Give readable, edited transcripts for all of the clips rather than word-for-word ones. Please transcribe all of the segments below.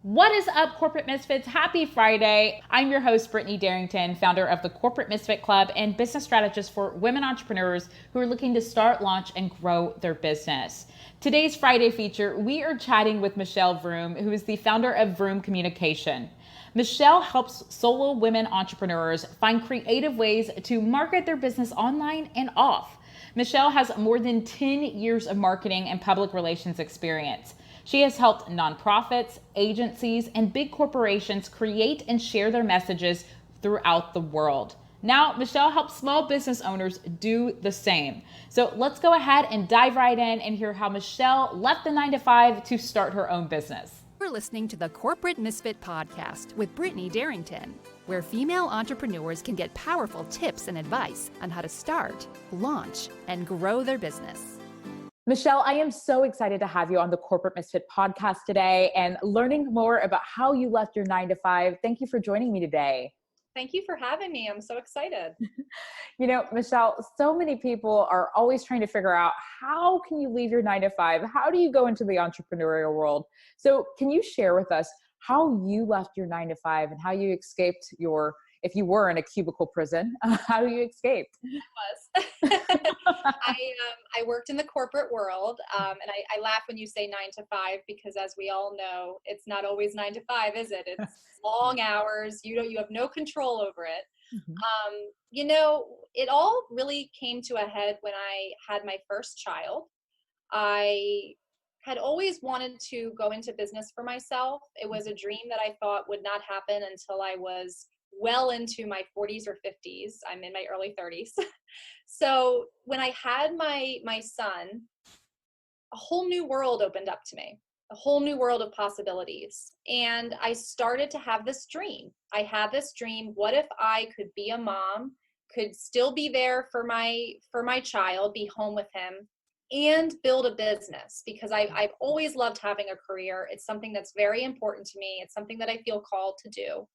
What is up, Corporate Misfits? Happy Friday. I'm your host, Brittany Darrington, founder of the Corporate Misfit Club and business strategist for women entrepreneurs who are looking to start, launch, and grow their business. Today's Friday feature, we are chatting with Michelle Vroom, who is the founder of Vroom Communication. Michelle helps solo women entrepreneurs find creative ways to market their business online and off. Michelle has more than 10 years of marketing and public relations experience. She has helped nonprofits, agencies, and big corporations create and share their messages throughout the world. Now, Michelle helps small business owners do the same. So let's go ahead and dive right in and hear how Michelle left the 9-to-5 to start her own business. You're listening to the Corporate Misfit Podcast with Brittany Darrington, where female entrepreneurs can get powerful tips and advice on how to start, launch, and grow their business. Michelle, I am so excited to have you on the Corporate Misfit podcast today and learning more about how you left your 9-to-5. Thank you for joining me today. Thank you for having me. I'm so excited. You know, Michelle, so many people are always trying to figure out how can you leave your 9-to-5? How do you go into the entrepreneurial world? So can you share with us how you left your 9-to-5 and how you escaped if you were in a cubicle prison, how you escaped? I was. I worked in the corporate world, and I laugh when you say 9-to-5 because, as we all know, it's not always 9-to-5, is it? It's long hours. You have no control over it. Mm-hmm. It all really came to a head when I had my first child. I had always wanted to go into business for myself. It was a dream that I thought would not happen until I was well into my 40s or 50s. I'm in my early 30s. So when I had my son, a whole new world opened up to me, a whole new world of possibilities. And I started to have this dream. I had this dream. What if I could be a mom, could still be there for my child, be home with him, and build a business? Because I've always loved having a career. It's something that's very important to me. It's something that I feel called to do.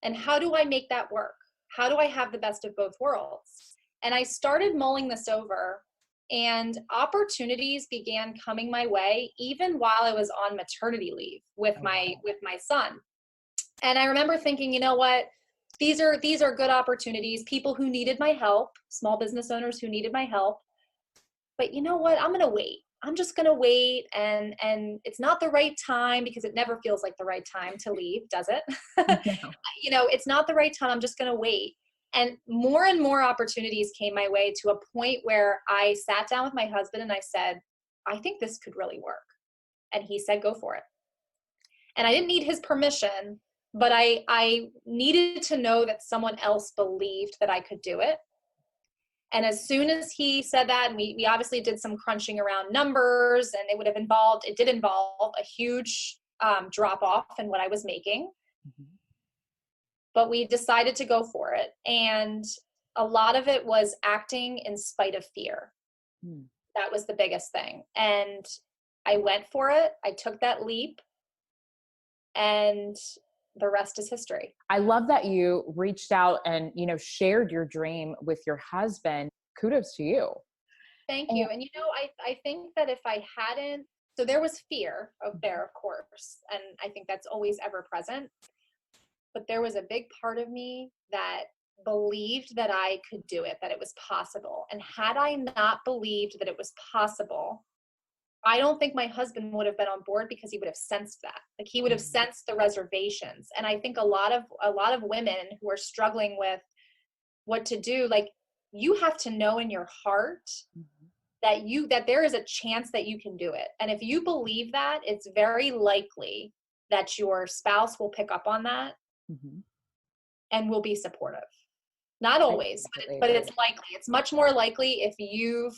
And how do I make that work? How do I have the best of both worlds? And I started mulling this over, and opportunities began coming my way even while I was on maternity leave with my son. And I remember thinking, you know what? These are good opportunities, people who needed my help, small business owners who needed my help. But you know what? I'm going to wait. I'm just going to wait, and it's not the right time, because it never feels like the right time to leave, does it? No. It's not the right time. I'm just going to wait. And more opportunities came my way, to a point where I sat down with my husband and I said, I think this could really work. And he said, go for it. And I didn't need his permission, but I needed to know that someone else believed that I could do it. And as soon as he said that, and we obviously did some crunching around numbers, and it did involve a huge drop off in what I was making. Mm-hmm. But we decided to go for it. And a lot of it was acting in spite of fear. Mm. That was the biggest thing. And I went for it. I took that leap, and the rest is history. I love that you reached out and, shared your dream with your husband. Kudos to you. Thank you. And, I think that if I hadn't, so there was fear there, of course. And I think that's always ever present. But there was a big part of me that believed that I could do it, that it was possible. And had I not believed that it was possible, I don't think my husband would have been on board, because he would have sensed that. Like, he would have sensed the reservations. And I think a lot of women who are struggling with what to do, like, you have to know in your heart that there is a chance that you can do it. And if you believe that, it's very likely that your spouse will pick up on that and will be supportive. Not always, but it's likely. It's much more likely if you've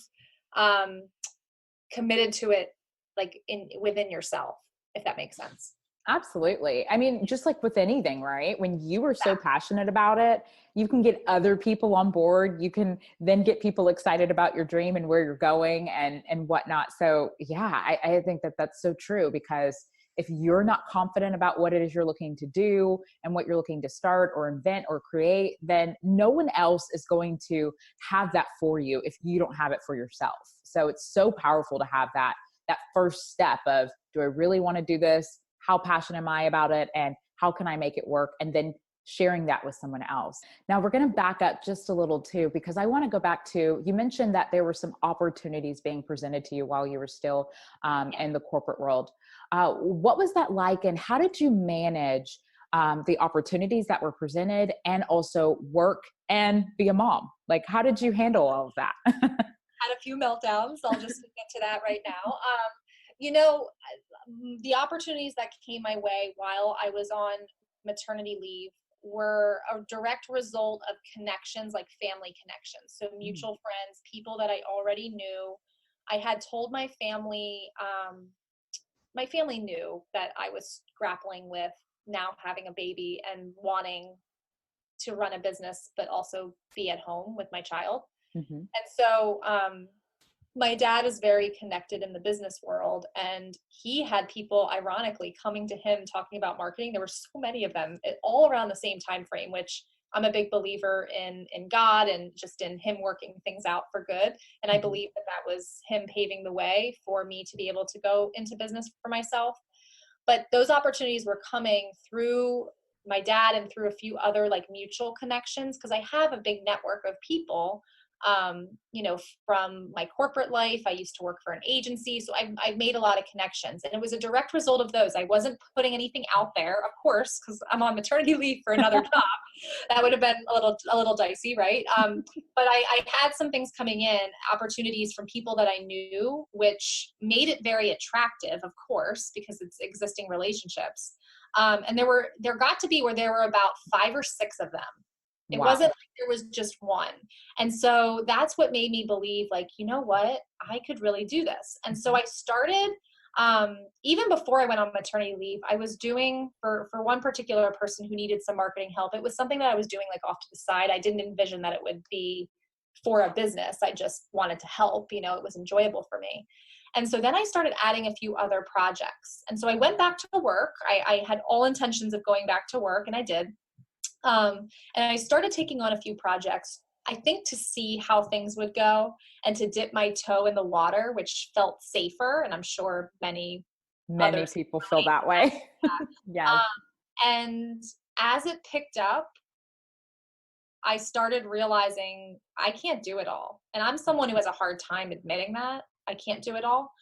committed to it, like within yourself, if that makes sense. Absolutely. I mean, just like with anything, right? When you are so passionate about it, you can get other people on board. You can then get people excited about your dream and where you're going and whatnot. So yeah, I think that that's so true, because if you're not confident about what it is you're looking to do and what you're looking to start or invent or create, then no one else is going to have that for you if you don't have it for yourself. So it's so powerful to have that first step of, do I really want to do this? how passionate am I about it and how can I make it work? And then sharing that with someone else. Now we're going to back up just a little too, because I want to go back to, you mentioned that there were some opportunities being presented to you while you were still in the corporate world. What was that like, and how did you manage the opportunities that were presented and also work and be a mom? Like, how did you handle all of that? Had a few meltdowns. I'll just get to that right now. You know, the opportunities that came my way while I was on maternity leave were a direct result of connections, like family connections. So mutual friends, people that I already knew. I had told my family knew that I was grappling with now having a baby and wanting to run a business, but also be at home with my child. Mm-hmm. And so, my dad is very connected in the business world, and he had people ironically coming to him talking about marketing. There were so many of them all around the same time frame, which I'm a big believer in God and just in him working things out for good. And I believe that was him paving the way for me to be able to go into business for myself. But those opportunities were coming through my dad and through a few other like mutual connections, because I have a big network of people, you know, from my corporate life. I used to work for an agency, so I've made a lot of connections, and it was a direct result of those. I wasn't putting anything out there, of course, because I'm on maternity leave for another job. That would have been a little dicey, right? But I had some things coming in, opportunities from people that I knew, which made it very attractive, of course, because it's existing relationships. And there got to be where there were about 5 or 6 of them. It wasn't like there was just one. And so that's what made me believe, like, you know what, I could really do this. And so I started, even before I went on maternity leave, I was doing for one particular person who needed some marketing help. It was something that I was doing like off to the side. I didn't envision that it would be for a business. I just wanted to help, you know, it was enjoyable for me. And so then I started adding a few other projects. And so I went back to work. I had all intentions of going back to work, and I did. And I started taking on a few projects, I think, to see how things would go and to dip my toe in the water, which felt safer. And I'm sure many people feel that way. Yeah. And as it picked up, I started realizing I can't do it all. And I'm someone who has a hard time admitting that I can't do it all.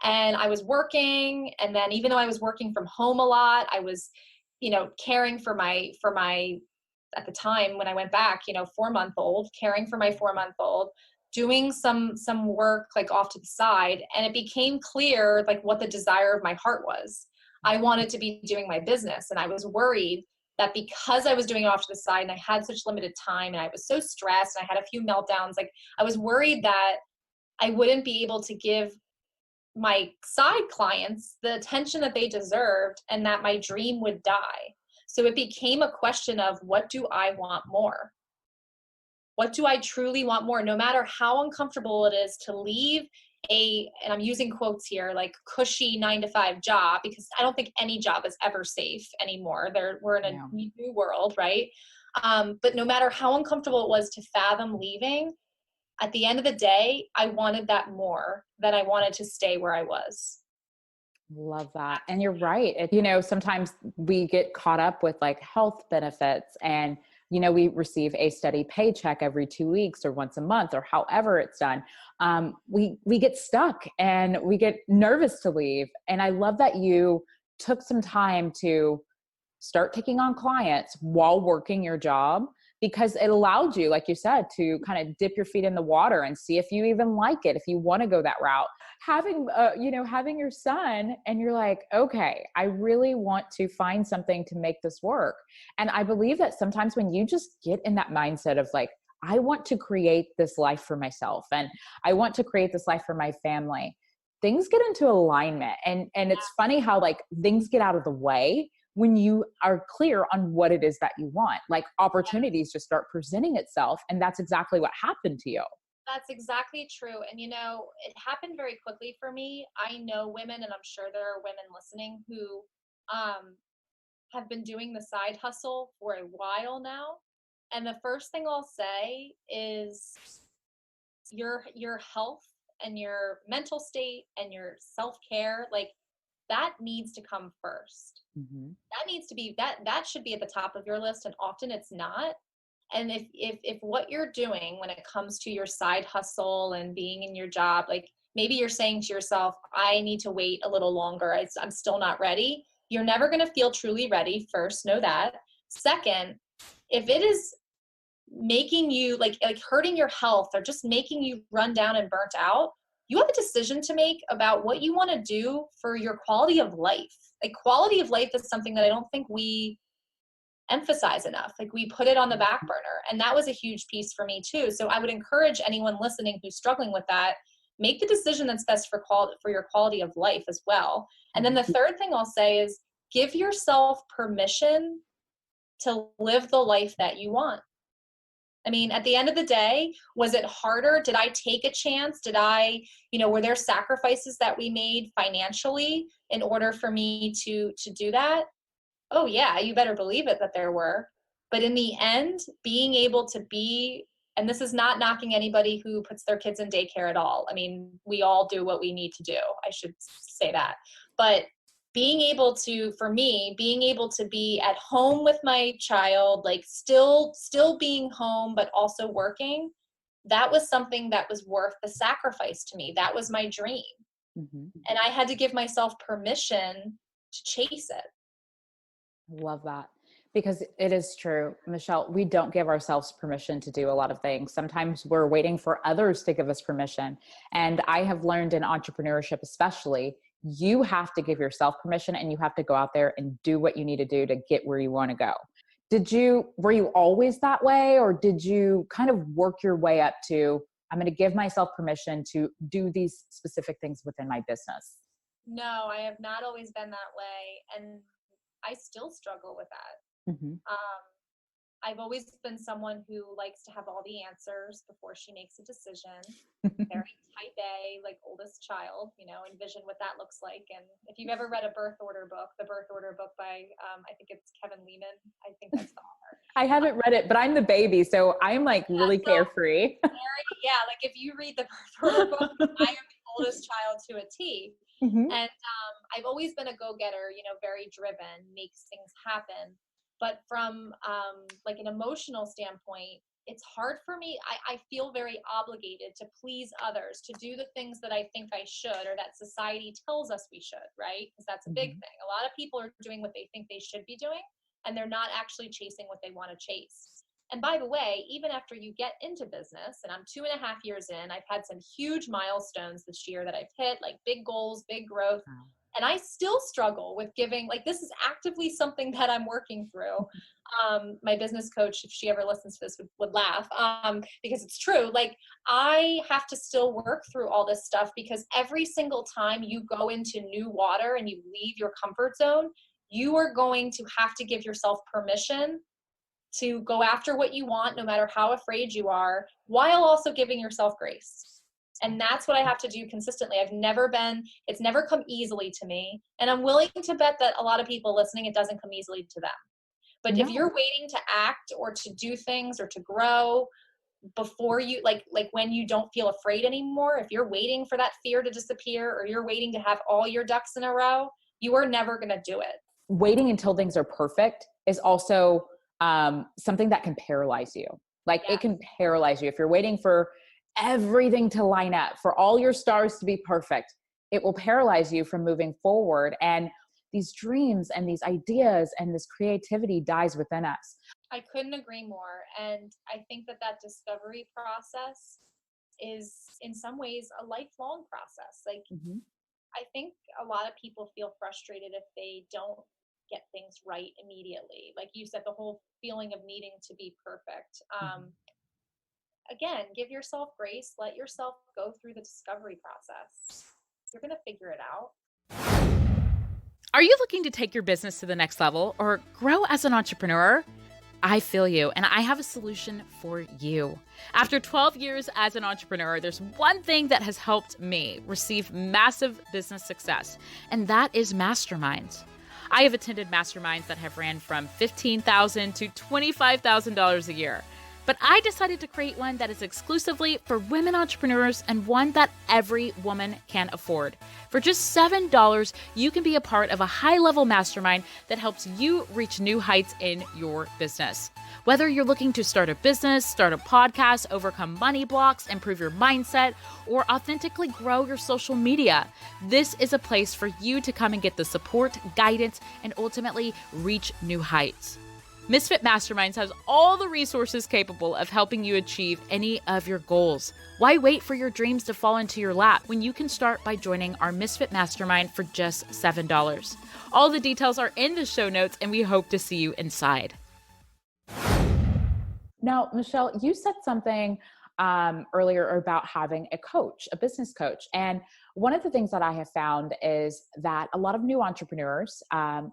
And I was working, and then even though I was working from home a lot, I was, you know, caring for my at the time when I went back, you know, 4-month-old, caring for my 4-month-old, doing some work like off to the side. And it became clear like what the desire of my heart was. I wanted to be doing my business, and I was worried that because I was doing it off to the side and I had such limited time and I was so stressed and I had a few meltdowns, like I was worried that I wouldn't be able to give my side clients the attention that they deserved, and that my dream would die. So it became a question of, what do I want more? What do I truly want more? No matter how uncomfortable it is to leave and I'm using quotes here, like cushy 9-to-5 job, because I don't think any job is ever safe anymore. We're in a new world, right? But no matter how uncomfortable it was to fathom leaving, at the end of the day, I wanted that more than I wanted to stay where I was. Love that. And you're right. You know, sometimes we get caught up with like health benefits, and, you know, we receive a steady paycheck every 2 weeks or once a month or however it's done. We get stuck and we get nervous to leave. And I love that you took some time to start taking on clients while working your job, because it allowed you, like you said, to kind of dip your feet in the water and see if you even like it, if you want to go that route. Having, having your son, and you're like, okay, I really want to find something to make this work. And I believe that sometimes when you just get in that mindset of like, I want to create this life for myself, and I want to create this life for my family, things get into alignment. And it's funny how like things get out of the way when you are clear on what it is that you want. Like opportunities just start presenting itself. And that's exactly what happened to you. That's exactly true. And, you know, it happened very quickly for me. I know women, and I'm sure there are women listening who have been doing the side hustle for a while now. And the first thing I'll say is your health and your mental state and your self-care, like, that needs to come first. That needs to be, that should be at the top of your list. And often it's not. And if what you're doing when it comes to your side hustle and being in your job, like maybe you're saying to yourself, I need to wait a little longer, I'm still not ready. You're never going to feel truly ready. First, know that. Second, if it is making you like hurting your health or just making you run down and burnt out, you have a decision to make about what you want to do for your quality of life. Like quality of life is something that I don't think we emphasize enough. Like we put it on the back burner. And that was a huge piece for me too. So I would encourage anyone listening who's struggling with that, make the decision that's best for your quality of life as well. And then the third thing I'll say is give yourself permission to live the life that you want. I mean, at the end of the day, was it harder? Did I take a chance? Were there sacrifices that we made financially in order for me to do that? Oh yeah, you better believe it that there were. But in the end, being able to be, and this is not knocking anybody who puts their kids in daycare at all. I mean, we all do what we need to do. I should say that. But being able to be at home with my child, like still being home, but also working, that was something that was worth the sacrifice to me. That was my dream. And I had to give myself permission to chase it. I love that, because it is true, Michelle, we don't give ourselves permission to do a lot of things. Sometimes we're waiting for others to give us permission. And I have learned in entrepreneurship, especially, you have to give yourself permission and you have to go out there and do what you need to do to get where you want to go. Were you always that way, or did you kind of work your way up to, I'm going to give myself permission to do these specific things within my business? No, I have not always been that way. And I still struggle with that. I've always been someone who likes to have all the answers before she makes a decision. Very type A, like oldest child, envision what that looks like. And if you've ever read the Birth Order book by, I think it's Kevin Lehman. I think that's the author. I haven't read it, but I'm the baby, so I'm like really carefree. Like if you read the Birth Order book, I am the oldest child to a T. And I've always been a go-getter, very driven, makes things happen. But from like an emotional standpoint, it's hard for me. I feel very obligated to please others, to do the things that I think I should, or that society tells us we should, right? Because that's a big thing. A lot of people are doing what they think they should be doing, and they're not actually chasing what they want to chase. And by the way, even after you get into business, and I'm 2.5 years in, I've had some huge milestones this year that I've hit, like big goals, big growth. And I still struggle with giving, like, this is actively something that I'm working through. My business coach, if she ever listens to this, would laugh because it's true. Like, I have to still work through all this stuff, because every single time you go into new water and you leave your comfort zone, you are going to have to give yourself permission to go after what you want, no matter how afraid you are, while also giving yourself grace. And that's what I have to do consistently. It's never come easily to me. And I'm willing to bet that a lot of people listening, it doesn't come easily to them. But if you're waiting to act or to do things or to grow before you, like when you don't feel afraid anymore, if you're waiting for that fear to disappear, or you're waiting to have all your ducks in a row, you are never going to do it. Waiting until things are perfect is also something that can paralyze you. Like it can paralyze you. If you're waiting for everything to line up, for all your stars to be perfect, it will paralyze you from moving forward. And these dreams and these ideas and this creativity dies within us. I couldn't agree more. And I think that discovery process is in some ways a lifelong process. Like, I think a lot of people feel frustrated if they don't get things right immediately. Like you said, the whole feeling of needing to be perfect. Again, give yourself grace, let yourself go through the discovery process. You're going to figure it out. Are you looking to take your business to the next level or grow as an entrepreneur? I feel you, and I have a solution for you. After 12 years as an entrepreneur, there's one thing that has helped me receive massive business success, and that is masterminds. I have attended masterminds that have ran from $15,000 to $25,000 a year. But I decided to create one that is exclusively for women entrepreneurs and one that every woman can afford. For just $7, you can be a part of a high-level mastermind that helps you reach new heights in your business. Whether you're looking to start a business, start a podcast, overcome money blocks, improve your mindset, or authentically grow your social media, this is a place for you to come and get the support, guidance, and ultimately reach new heights. Misfit Masterminds has all the resources capable of helping you achieve any of your goals. Why wait for your dreams to fall into your lap when you can start by joining our Misfit Mastermind for just $7? All the details are in the show notes, and we hope to see you inside. Now, Michelle, you said something earlier about having a coach, a business coach. And one of the things that I have found is that a lot of new entrepreneurs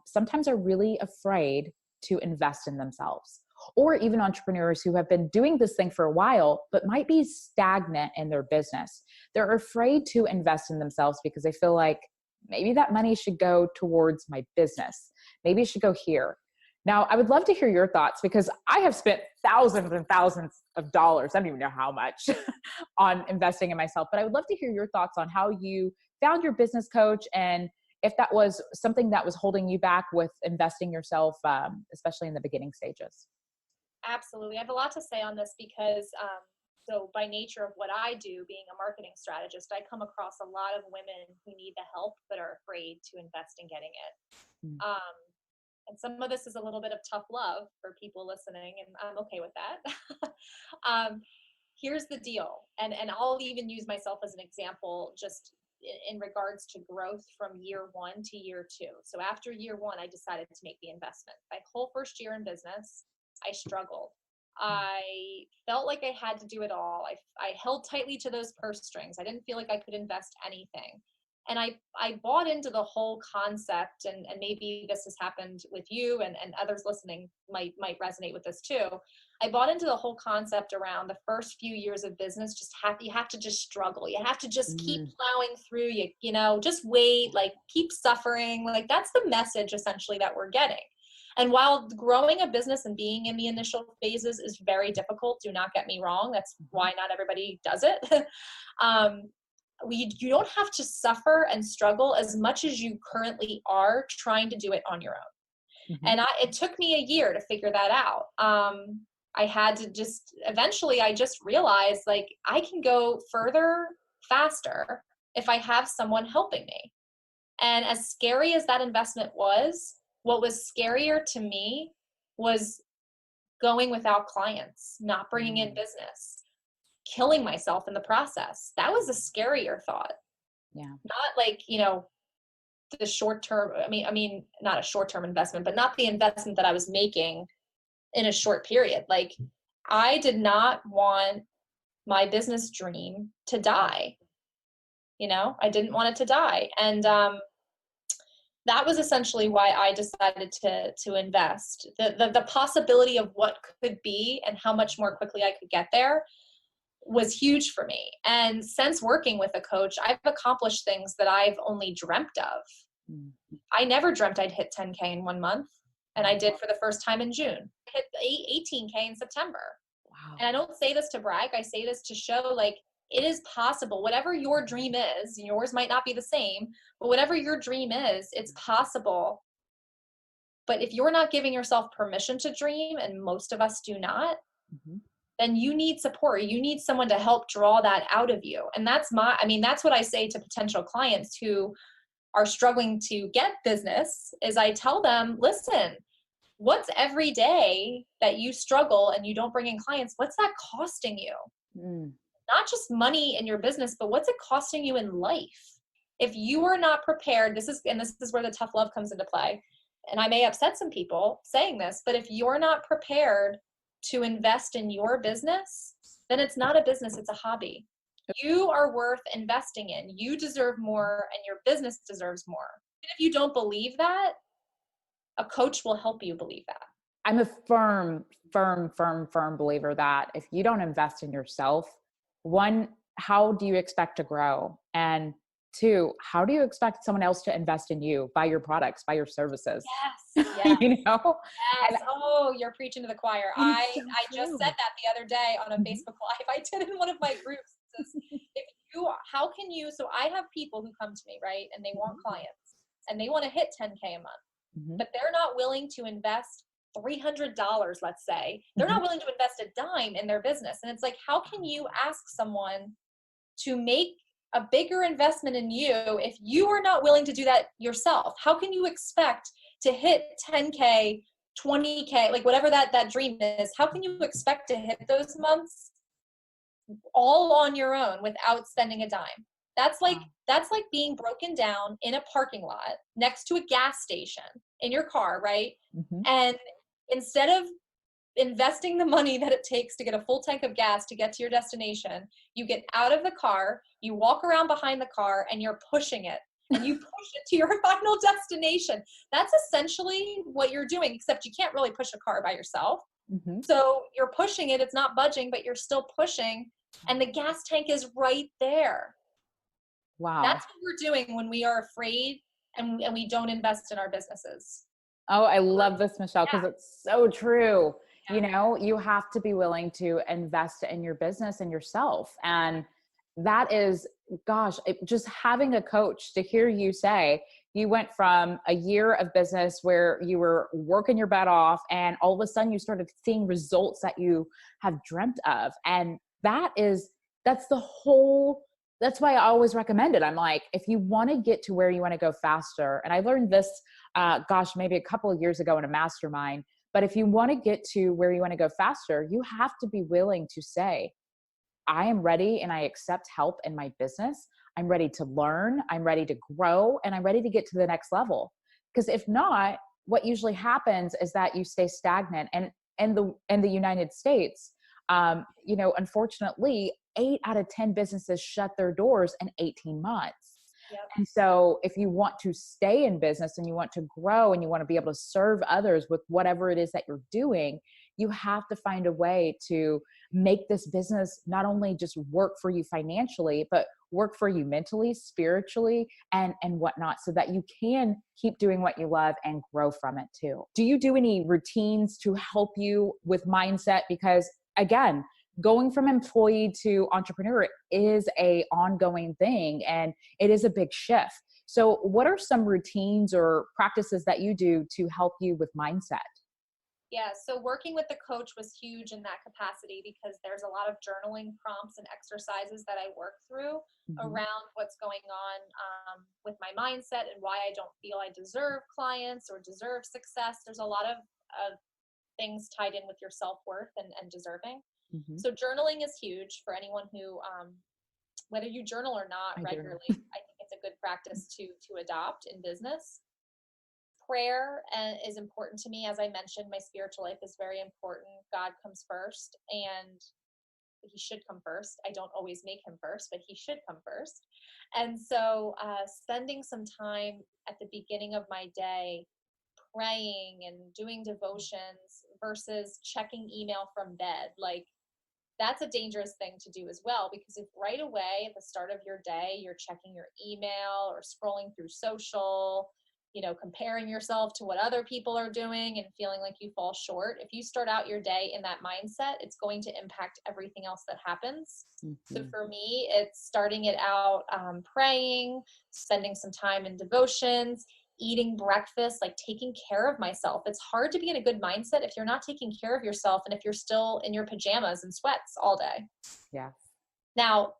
sometimes are really afraid to invest in themselves, or even entrepreneurs who have been doing this thing for a while, but might be stagnant in their business. They're afraid to invest in themselves because they feel like maybe that money should go towards my business. Maybe it should go here. Now, I would love to hear your thoughts because I have spent thousands and thousands of dollars, I don't even know how much, on investing in myself, but I would love to hear your thoughts on how you found your business coach and if that was something that was holding you back with investing yourself, especially in the beginning stages. Absolutely. I have a lot to say on this because, so by nature of what I do, being a marketing strategist, I come across a lot of women who need the help but are afraid to invest in getting it. Mm. And some of this is a little bit of tough love for people listening, and I'm okay with that. Here's the deal, and I'll even use myself as an example just in regards to growth from year 1 to year 2. So after year 1, I decided to make the investment. My whole first year in business, I struggled. I felt like I had to do it all. I held tightly to those purse strings. I didn't feel like I could invest anything. And I bought into the whole concept, and maybe this has happened with you and others listening might resonate with this too. I bought into the whole concept around the first few years of business. You have to just struggle. You have to just keep plowing through, you know, just wait, like keep suffering. Like that's the message essentially that we're getting. And while growing a business and being in the initial phases is very difficult, do not get me wrong. That's why not everybody does it. You don't have to suffer and struggle as much as you currently are trying to do it on your own. Mm-hmm. And it took me a year to figure that out. I had to eventually I just realized like I can go further faster if I have someone helping me. And as scary as that investment was, what was scarier to me was going without clients, not bringing in business, killing myself in the process. That was a scarier thought. Yeah. Not like, you know, the short term, I mean, not a short term investment, but not the investment that I was making in a short period. Like I did not want my business dream to die. You know, I didn't want it to die. And, that was essentially why I decided to invest. The possibility of what could be and how much more quickly I could get there was huge for me. And since working with a coach, I've accomplished things that I've only dreamt of. Mm-hmm. I never dreamt I'd hit 10K in 1 month. And I did for the first time in June. I hit 18K in September. Wow. And I don't say this to brag. I say this to show like it is possible. Whatever your dream is, yours might not be the same, but whatever your dream is, it's possible. But if you're not giving yourself permission to dream, and most of us do not, then you need support. You need someone to help draw that out of you. And that's what I say to potential clients who are struggling to get business is I tell them, listen, what's every day that you struggle and you don't bring in clients, what's that costing you? Not just money in your business, but what's it costing you in life? If you are not prepared, this is where the tough love comes into play. And I may upset some people saying this, but if you're not prepared to invest in your business, then it's not a business, it's a hobby. You are worth investing in. You deserve more and your business deserves more. And if you don't believe that, a coach will help you believe that. I'm a firm believer that if you don't invest in yourself, one, how do you expect to grow? And to how do you expect someone else to invest in you, buy your products, buy your services? Yes, yes. You know? Yes. Oh, you're preaching to the choir. And it's I so just true. said that the other day on a Mhm. Facebook Live I did in one of my groups. If how can you, so I have people who come to me, right? And they want clients and they want to hit 10K a month, Mhm. but they're not willing to invest $300, let's say. They're not willing to invest a dime in their business. And it's like, how can you ask someone to make a bigger investment in you if you are not willing to do that yourself? How can you expect to hit 10K, 20K, like whatever that dream is? How can you expect to hit those months all on your own without spending a dime? That's like being broken down in a parking lot next to a gas station in your car, right? Mhm. And instead of investing the money that it takes to get a full tank of gas to get to your destination, you get out of the car, you walk around behind the car, and you're pushing it. And you push it to your final destination. That's essentially what you're doing, except you can't really push a car by yourself. Mhm. So you're pushing it, it's not budging, but you're still pushing, and the gas tank is right there. Wow. That's what we're doing when we are afraid and we don't invest in our businesses. Oh, I love this, Michelle, because Yeah. it's so true. Yeah. You know, you have to be willing to invest in your business and yourself. And that is, gosh, just having a coach to hear you say you went from a year of business where you were working your butt off and all of a sudden you started seeing results that you have dreamt of. And that's the whole, that's why I always recommend it. I'm like, if you want to get to where you want to go faster, and I learned this maybe a couple of years ago in a mastermind. But if you want to get to where you want to go faster, you have to be willing to say, I am ready and I accept help in my business. I'm ready to learn. I'm ready to grow, and I'm ready to get to the next level. Because if not, what usually happens is that you stay stagnant. And in the United States, unfortunately, 8 out of 10 businesses shut their doors in 18 months. Yep. And so if you want to stay in business and you want to grow and you want to be able to serve others with whatever it is that you're doing, you have to find a way to make this business not only just work for you financially, but work for you mentally, spiritually, and whatnot, so that you can keep doing what you love and grow from it too. Do you do any routines to help you with mindset? Because again, going from employee to entrepreneur is a ongoing thing, and it is a big shift. So what are some routines or practices that you do to help you with mindset? Yeah, so working with the coach was huge in that capacity because there's a lot of journaling prompts and exercises that I work through around what's going on with my mindset and why I don't feel I deserve clients or deserve success. There's a lot of things tied in with your self-worth and deserving. Mm-hmm. So journaling is huge for anyone who, whether you journal or not regularly, I think it's a good practice to adopt in business. Prayer is important to me. As I mentioned, my spiritual life is very important. God comes first, and he should come first. I don't always make him first, but he should come first. And so spending some time at the beginning of my day praying and doing devotions versus checking email from bed, like that's a dangerous thing to do as well, because if right away at the start of your day you're checking your email or scrolling through social, comparing yourself to what other people are doing and feeling like you fall short, if you start out your day in that mindset, it's going to impact everything else that happens. So for me, it's starting it out praying, spending some time in devotions, eating breakfast, like taking care of myself. It's hard to be in a good mindset if you're not taking care of yourself and if you're still in your pajamas and sweats all day. Yeah. Now,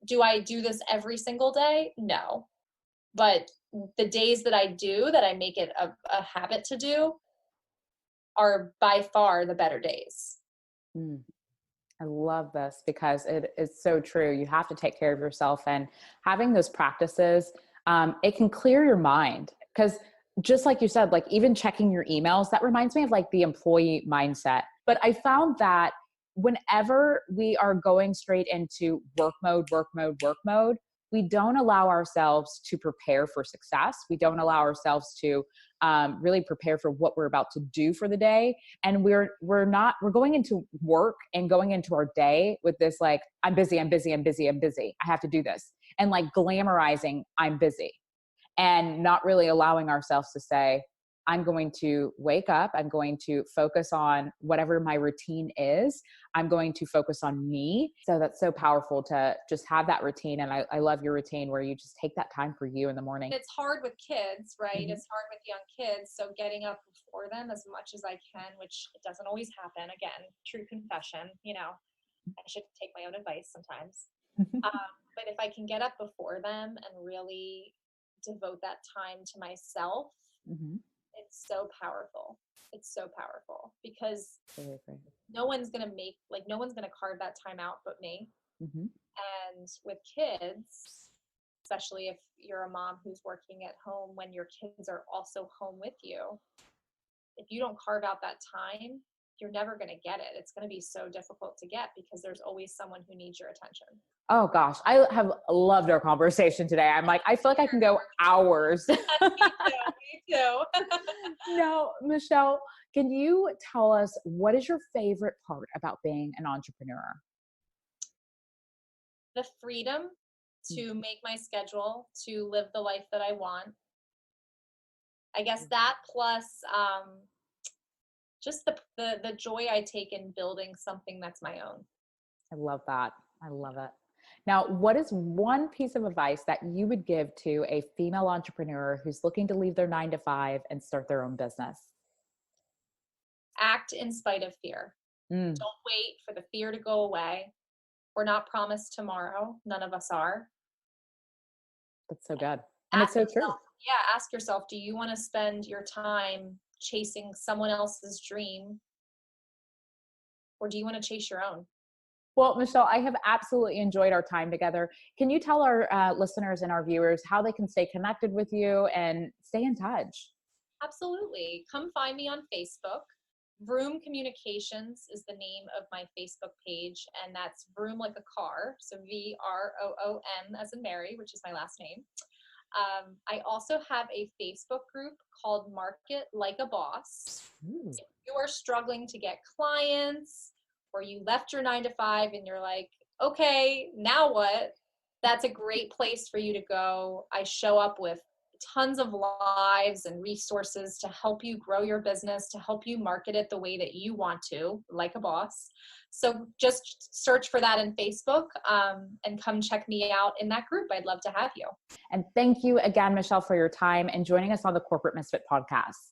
do I do this every single day? No. But the days that I do, that I make it a habit to do, are by far the better days. I love this because it is so true. You have to take care of yourself, and having those practices, it can clear your mind. Because just like you said, like even checking your emails, that reminds me of like the employee mindset. But I found that whenever we are going straight into work mode, we don't allow ourselves to prepare for success. We don't allow ourselves to really prepare for what we're about to do for the day. And we're going into work and going into our day with this, like, I'm busy. I have to do this. and like glamorizing I'm busy and not really allowing ourselves to say, I'm going to wake up, I'm going to focus on whatever my routine is, I'm going to focus on me. So that's so powerful to just have that routine. And I love your routine where you just take that time for you in the morning. It's hard with kids, right? Mm-hmm. It's hard with young kids. So getting up before them as much as I can, which it doesn't always happen. Again, true confession, I should take my own advice sometimes. But if I can get up before them and really devote that time to myself, Mm-hmm. it's so powerful. It's so powerful because no one's going to carve that time out but me. Mm-hmm. And with kids, especially if you're a mom who's working at home when your kids are also home with you, if you don't carve out that time, you're never going to get it. It's going to be so difficult to get because there's always someone who needs your attention. Oh gosh, I have loved our conversation today. I'm like, I feel like I can go hours. Me too. Now, Michelle, can you tell us what is your favorite part about being an entrepreneur? The freedom to make my schedule, to live the life that I want. I guess that plus just the joy I take in building something that's my own. I love that. I love it. Now, what is one piece of advice that you would give to a female entrepreneur who's looking to leave their 9-to-5 and start their own business? Act in spite of fear. Don't wait for the fear to go away. We're not promised tomorrow. None of us are. That's so good. And it's so true. Yeah, ask yourself, do you want to spend your time chasing someone else's dream? Or do you want to chase your own? Well, Michelle, I have absolutely enjoyed our time together. Can you tell our listeners and our viewers how they can stay connected with you and stay in touch? Absolutely. Come find me on Facebook. Vroom Communications is the name of my Facebook page, and that's Vroom like a car. So VROOM as in Mary, which is my last name. I also have a Facebook group called Market Like a Boss. If you are struggling to get clients, or you left your 9-to-5 and you're like, okay, now what? That's a great place for you to go. I show up with tons of lives and resources to help you grow your business, to help you market it the way that you want to, like a boss. So just search for that in Facebook and come check me out in that group. I'd love to have you. And thank you again, Michelle, for your time and joining us on the Corporate Misfit podcast.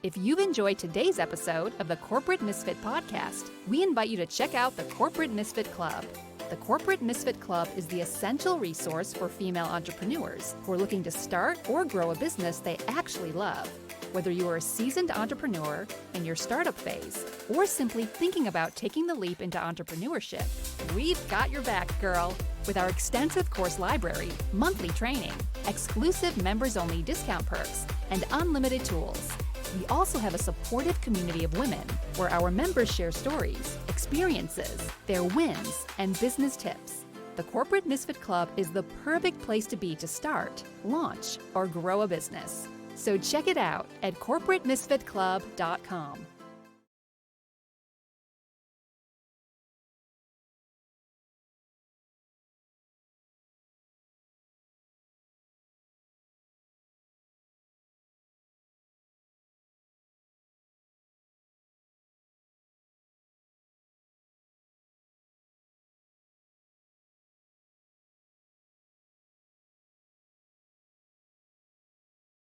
If you've enjoyed today's episode of the Corporate Misfit podcast, we invite you to check out the Corporate Misfit Club. The Corporate Misfit Club is the essential resource for female entrepreneurs who are looking to start or grow a business they actually love. Whether you are a seasoned entrepreneur in your startup phase or simply thinking about taking the leap into entrepreneurship, we've got your back, girl. With our extensive course library, monthly training, exclusive members-only discount perks, and unlimited tools. We also have a supportive community of women where our members share stories, experiences, their wins, and business tips. The Corporate Misfit Club is the perfect place to be to start, launch, or grow a business. So check it out at corporatemisfitclub.com.